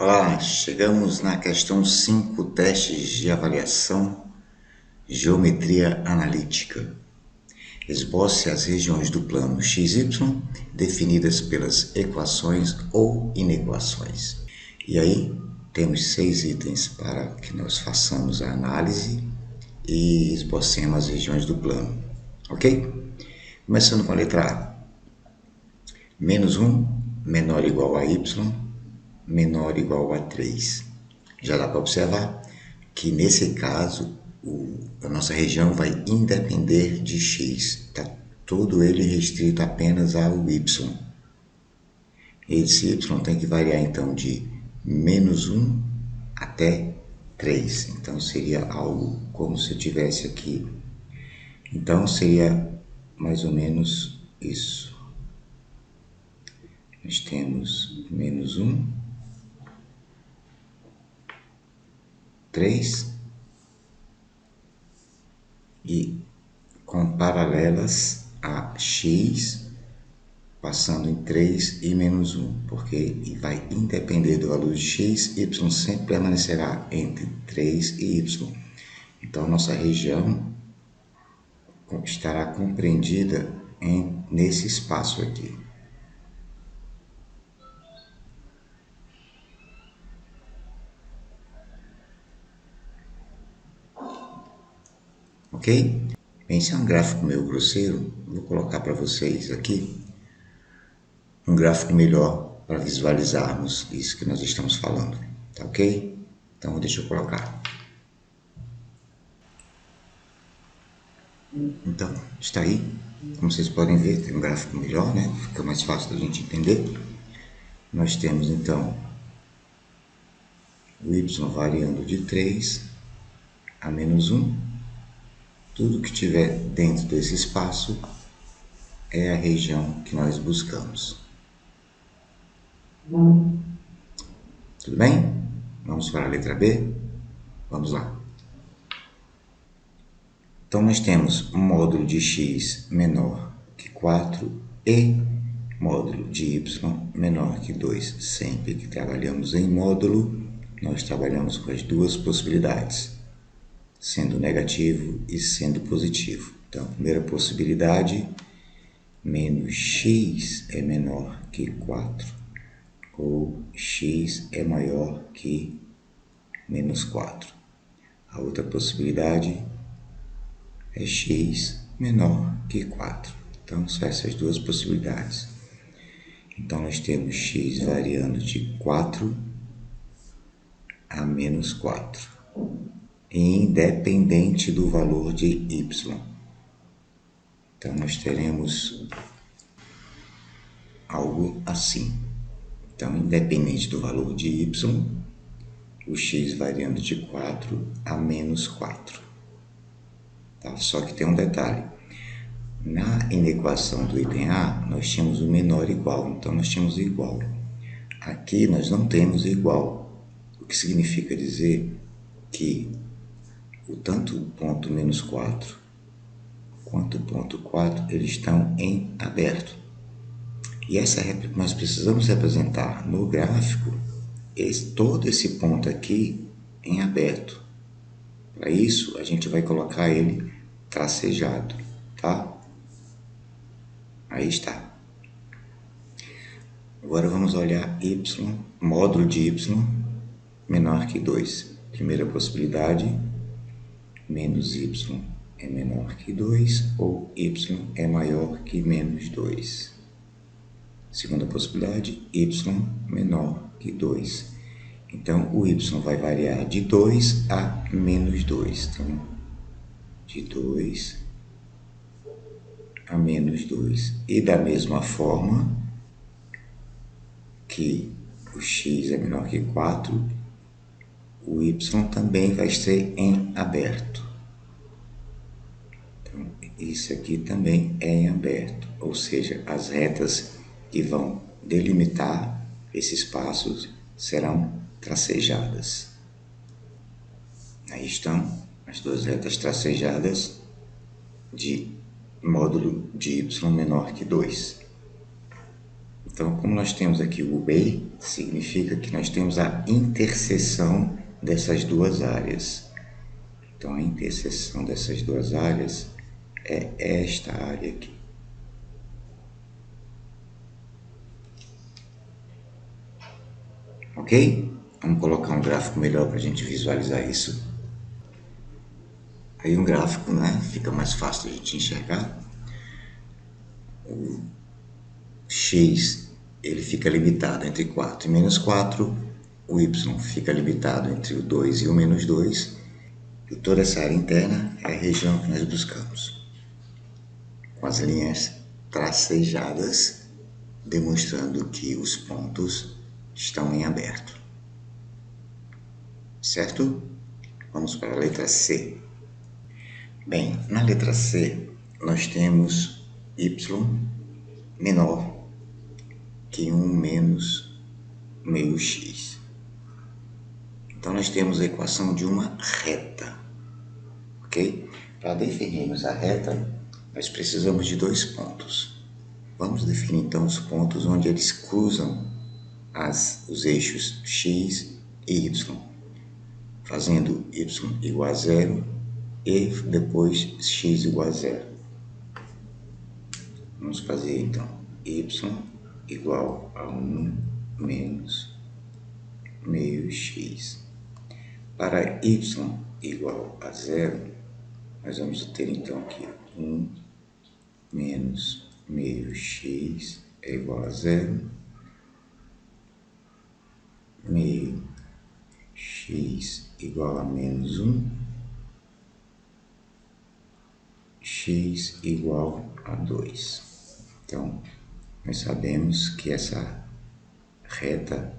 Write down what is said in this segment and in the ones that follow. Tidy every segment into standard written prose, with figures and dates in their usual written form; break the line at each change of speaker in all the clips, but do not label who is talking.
Olá, chegamos na questão 5, testes de avaliação, geometria analítica. Esboce as regiões do plano XY definidas pelas equações ou inequações. E aí, temos 6 itens para que nós façamos a análise e esbocemos as regiões do plano, ok? Começando com a letra A. Menos 1 menor ou igual a y menor ou igual a 3. Já dá para observar que nesse caso a nossa região vai independer de x, está todo ele restrito apenas ao y. Esse y tem que variar então de menos 1 até 3, então seria algo como se eu tivesse aqui. Então seria mais ou menos isso. Nós temos menos 1, 3 e com paralelas a x, passando em 3 e menos 1, porque vai independer do valor de x, y sempre permanecerá entre 3 e y. Então, nossa região estará compreendida nesse espaço aqui. Ok? Esse é um gráfico meio grosseiro, vou colocar para vocês aqui um gráfico melhor para visualizarmos isso que nós estamos falando, tá ok? Então deixa eu colocar. Então, está aí, como vocês podem ver, tem um gráfico melhor, né? Fica mais fácil da gente entender. Nós temos então o y variando de 3 a menos 1. Tudo que tiver dentro desse espaço é a região que nós buscamos. Tudo bem? Vamos para a letra B? Vamos lá. Então, nós temos um módulo de x menor que 4 e módulo de y menor que 2. Sempre que trabalhamos em módulo, nós trabalhamos com as duas possibilidades, sendo negativo e sendo positivo. Então, a primeira possibilidade, menos x é menor que 4, ou x é maior que menos 4. A outra possibilidade é x menor que 4. Então, são essas duas possibilidades. Então, nós temos x variando de 4 a menos 4, independente do valor de y. Então, nós teremos algo assim. Então, independente do valor de y, o x variando de 4 a menos 4. Tá? Só que tem um detalhe. Na inequação do item A, nós tínhamos o menor igual, então nós tínhamos igual. Aqui nós não temos igual, o que significa dizer que tanto o ponto menos 4 quanto o ponto 4, eles estão em aberto. E nós precisamos representar no gráfico todo esse ponto aqui em aberto. Para isso, a gente vai colocar ele tracejado, tá? Aí está. Agora vamos olhar y, módulo de y menor que 2. Primeira possibilidade, menos y é menor que 2 ou y é maior que menos 2. Segunda possibilidade, y menor que 2. Então, o y vai variar de 2 a menos 2. Então, de 2 a menos 2. E da mesma forma que o x é menor que 4, o y também vai ser em aberto. Então, isso aqui também é em aberto, ou seja, as retas que vão delimitar esses espaços serão tracejadas. Aí estão as duas retas tracejadas de módulo de y menor que 2. Então, como nós temos aqui o B, significa que nós temos a interseção dessas duas áreas. Então, a interseção dessas duas áreas é esta área aqui. Ok? Vamos colocar um gráfico melhor para a gente visualizar isso. Aí um gráfico, né? Fica mais fácil de a gente enxergar. O X, ele fica limitado entre 4 e menos 4. O Y fica limitado entre o 2 e o menos 2. E toda essa área interna é a região que nós buscamos. Com as linhas tracejadas, demonstrando que os pontos estão em aberto. Certo? Vamos para a letra C. Bem, na letra C, nós temos y menor que 1 menos meio x. Então, nós temos a equação de uma reta, ok? Para definirmos a reta, nós precisamos de dois pontos. Vamos definir, então, os pontos onde eles cruzam os eixos x e y, fazendo y igual a zero e depois x igual a zero. Vamos fazer, então, y igual a 1 menos meio x. Para y igual a zero, nós vamos ter então aqui 1 menos meio x é igual a zero, meio x igual a menos 1, x igual a 2. Então, nós sabemos que essa reta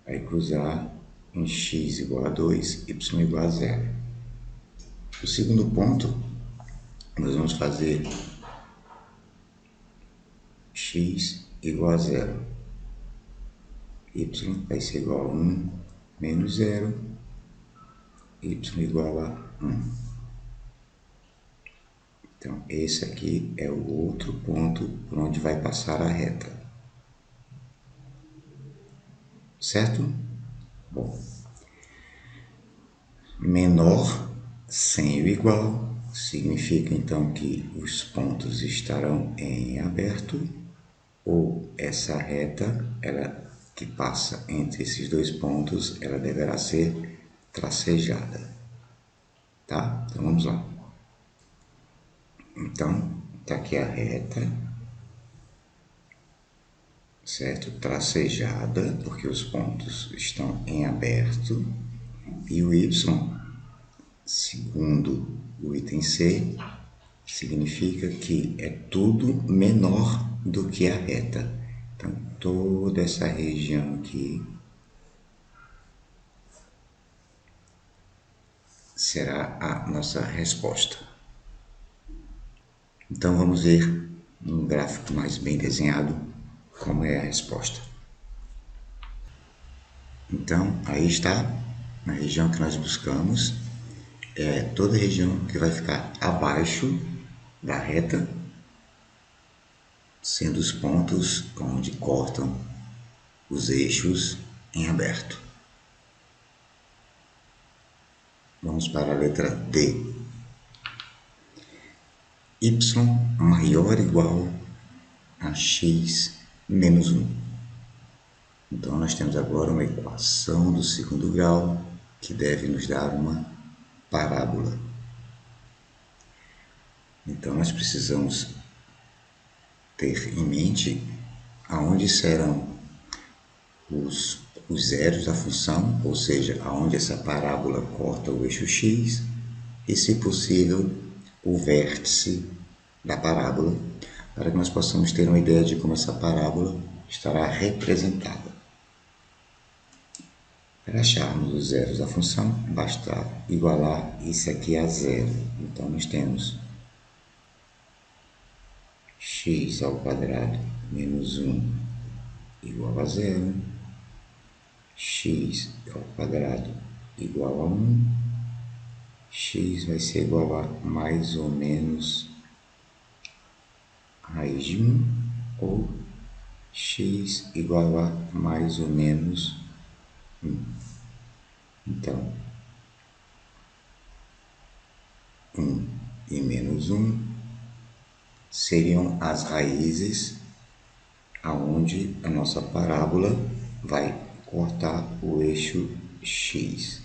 vai cruzar em x igual a 2, y igual a 0. O segundo ponto, nós vamos fazer x igual a 0. Y vai ser igual a 1 menos 0, y igual a 1. Então, esse aqui é o outro ponto por onde vai passar a reta. Certo? Bom, menor sem o igual significa então que os pontos estarão em aberto, ou essa reta, ela que passa entre esses dois pontos, ela deverá ser tracejada. Tá? Então vamos lá. Então, está aqui a reta, certo? Tracejada, porque os pontos estão em aberto. E o y, segundo o item C, significa que é tudo menor do que a reta. Então, toda essa região aqui será a nossa resposta. Então, vamos ver num gráfico mais bem desenhado como é a resposta. Então, aí está, na região que nós buscamos, é toda a região que vai ficar abaixo da reta, sendo os pontos onde cortam os eixos em aberto. Vamos para a letra D. Y maior ou igual a x menos 1. Então, nós temos agora uma equação do segundo grau que deve nos dar uma parábola. Então, nós precisamos ter em mente aonde serão os zeros da função, ou seja, aonde essa parábola corta o eixo x, e, se possível, o vértice da parábola, para que nós possamos ter uma ideia de como essa parábola estará representada. Para acharmos os zeros da função, basta igualar isso aqui a zero. Então, nós temos x ao quadrado menos 1 igual a zero, x ao quadrado igual a 1, x vai ser igual a mais ou menos raiz de 1 ou x igual a mais ou menos 1. Então, 1 e menos 1 seriam as raízes aonde a nossa parábola vai cortar o eixo x.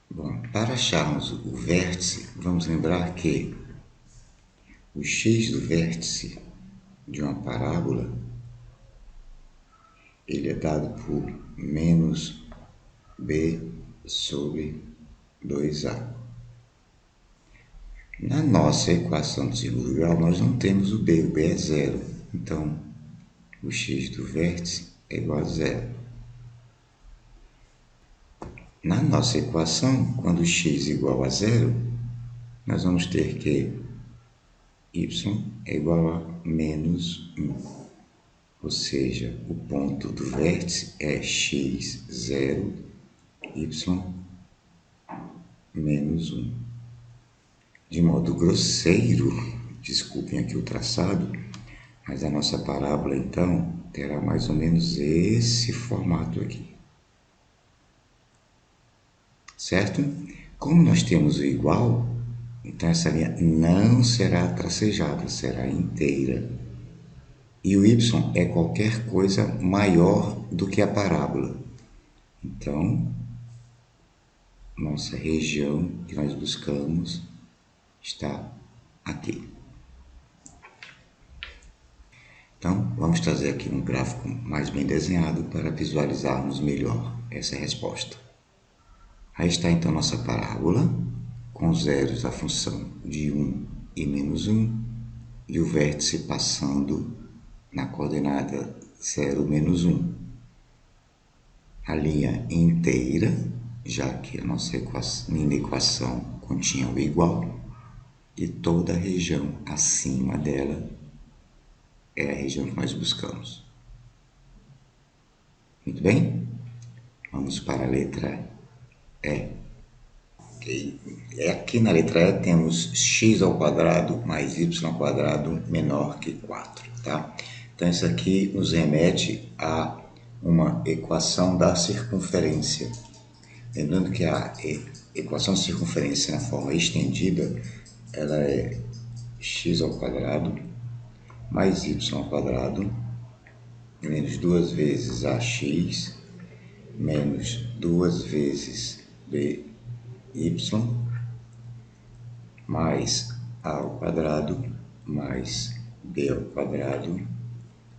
Bom, para acharmos o vértice, vamos lembrar que o x do vértice de uma parábola ele é dado por menos b sobre 2a. Na nossa equação de segundo grau, nós não temos o b é zero. Então, o x do vértice é igual a zero. Na nossa equação, quando x é igual a zero, nós vamos ter que y é igual a menos 1. Ou seja, o ponto do vértice é x, 0, y, menos 1. De modo grosseiro, desculpem aqui o traçado, mas a nossa parábola, então, terá mais ou menos esse formato aqui. Certo? Como nós temos o igual, então essa linha não será tracejada, será inteira. E o y é qualquer coisa maior do que a parábola. Então, nossa região que nós buscamos está aqui. Então, vamos trazer aqui um gráfico mais bem desenhado para visualizarmos melhor essa resposta. Aí está então nossa parábola, com zeros da função de 1 e menos 1, e o vértice passando na coordenada 0, menos 1. A linha inteira, já que a nossa equação continha o igual, e toda a região acima dela é a região que nós buscamos. Muito bem? Vamos para a letra E. Aqui na letra E temos x ao quadrado mais y ao quadrado menor que 4, tá? Então isso aqui nos remete a uma equação da circunferência. Lembrando que a equação de circunferência na forma estendida, ela é x ao quadrado mais y ao quadrado menos 2 vezes ax menos 2 vezes by mais a ao quadrado mais b ao quadrado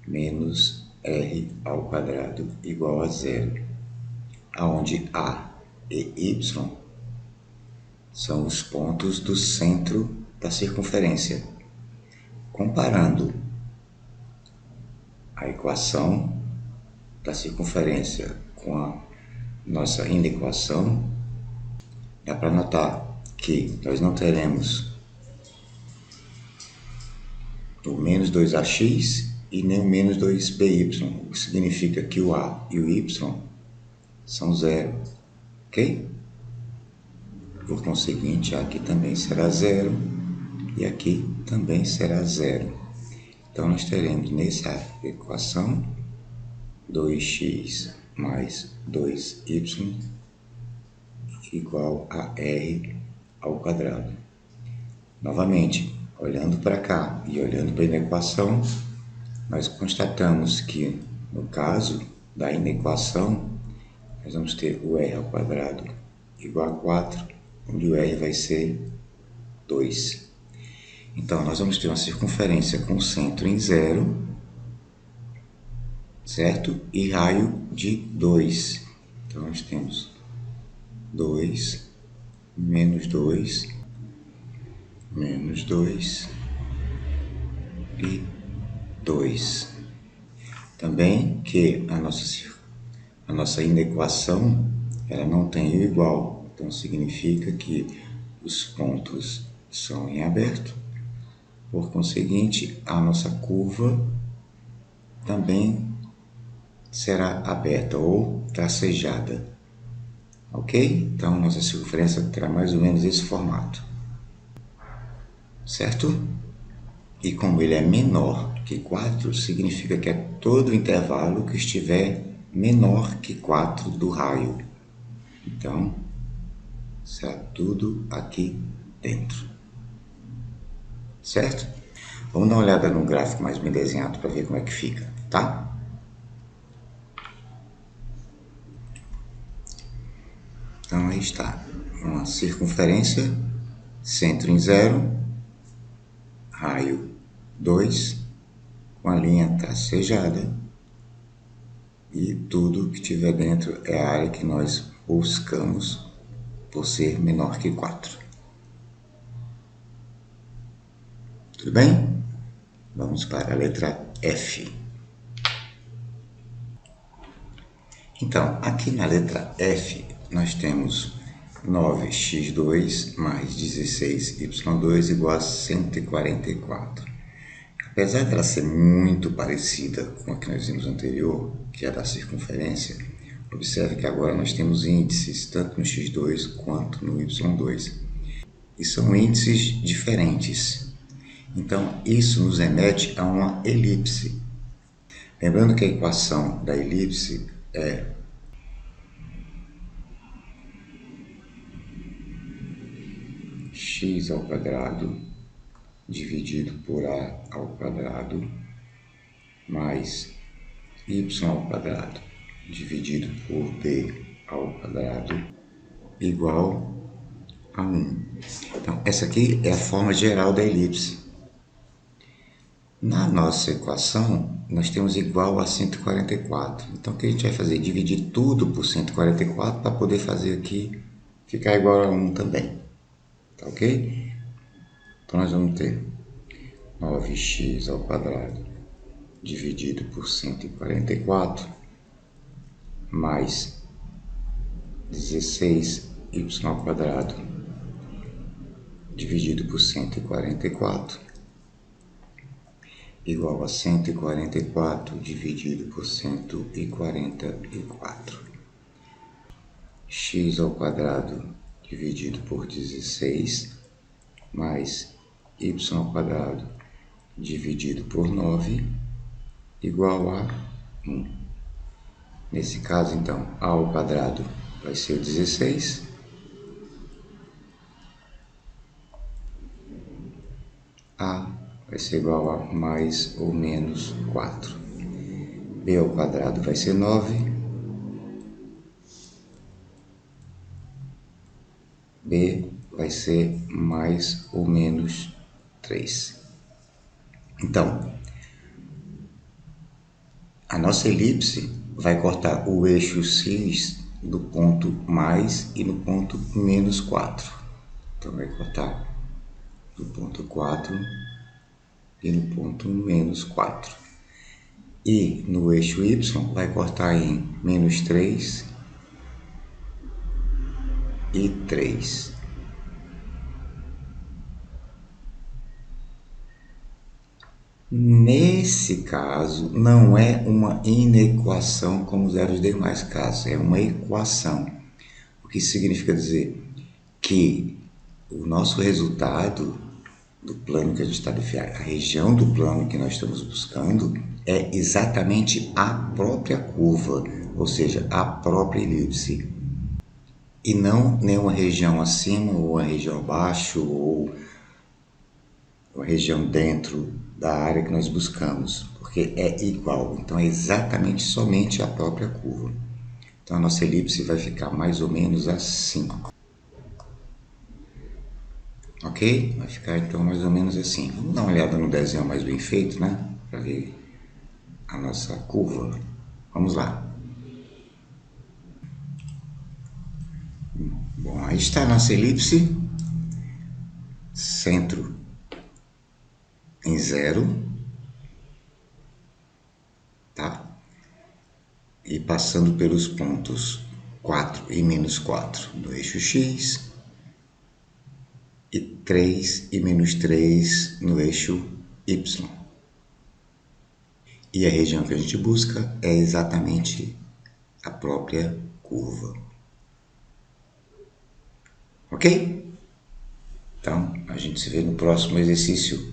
menos r ao quadrado igual a zero, onde a e y são os pontos do centro da circunferência. Comparando a equação da circunferência com a nossa inequação, dá para notar que nós não teremos o menos 2ax e nem o menos 2by, o que significa que o a e o y são zero, ok? Por conseguinte, aqui também será zero e aqui também será zero. Então, nós teremos nessa equação 2x mais 2y igual a r ao quadrado. Novamente, olhando para cá e olhando para a inequação, nós constatamos que, no caso da inequação, nós vamos ter o r ao quadrado igual a 4, onde o r vai ser 2. Então, nós vamos ter uma circunferência com centro em 0, certo? E raio de 2. Então, nós temos 2 menos 2 menos 2 e 2. Também que a nossa inequação ela não tem o igual, então significa que os pontos são em aberto, por conseguinte a nossa curva também será aberta ou tracejada, ok? Então nossa circunferência terá mais ou menos esse formato, certo? E como ele é menor que 4, significa que é todo o intervalo que estiver menor que 4 do raio. Então, será tudo aqui dentro. Certo? Vamos dar uma olhada no gráfico mais bem desenhado para ver como é que fica, tá? Então aí está, uma circunferência, centro em 0, raio 2, com a linha tracejada, e tudo que tiver dentro é a área que nós buscamos por ser menor que 4. Tudo bem? Vamos para a letra F. Então, aqui na letra F, nós temos 9x2 mais 16y2 igual a 144. Apesar dela ser muito parecida com a que nós vimos anterior, que é a da circunferência, observe que agora nós temos índices tanto no x2 quanto no y2. E são índices diferentes. Então, isso nos remete a uma elipse. Lembrando que a equação da elipse é x ao quadrado dividido por a ao quadrado mais y ao quadrado dividido por b ao quadrado igual a 1. Então, essa aqui é a forma geral da elipse. Na nossa equação, nós temos igual a 144. Então, o que a gente vai fazer? Dividir tudo por 144 para poder fazer aqui ficar igual a 1 também. Tá ok? Então, nós vamos ter 9x ao quadrado dividido por 144 mais 16y ao quadrado dividido por 144 igual a 144 dividido por 144. X ao quadrado dividido por 16 mais y ao quadrado dividido por 9 igual a 1. Nesse caso, então, a ao quadrado vai ser 16. A vai ser igual a mais ou menos 4. B ao quadrado vai ser 9. B vai ser mais ou menos 3. Então, a nossa elipse vai cortar o eixo X no ponto mais e no ponto menos 4. Então, vai cortar no ponto 4 e no ponto menos 4. E no eixo Y vai cortar em menos 3 e 3. Nesse caso, não é uma inequação como os demais casos, é uma equação. O que significa dizer que o nosso resultado do plano que a gente está definindo, a região do plano que nós estamos buscando, é exatamente a própria curva, ou seja, a própria elipse. E não nenhuma região acima ou uma região abaixo ou uma região dentro da área que nós buscamos, porque é igual, então é exatamente somente a própria curva. Então a nossa elipse vai ficar mais ou menos assim. Ok? Vai ficar então mais ou menos assim. Vamos dar uma olhada no desenho mais bem feito, né? Para ver a nossa curva. Vamos lá. Bom, aí está a nossa elipse. Centro em 0, tá? E passando pelos pontos 4 e menos 4 no eixo X e 3 e menos 3 no eixo Y. E a região que a gente busca é exatamente a própria curva. Ok? Então, a gente se vê no próximo exercício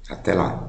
Até lá!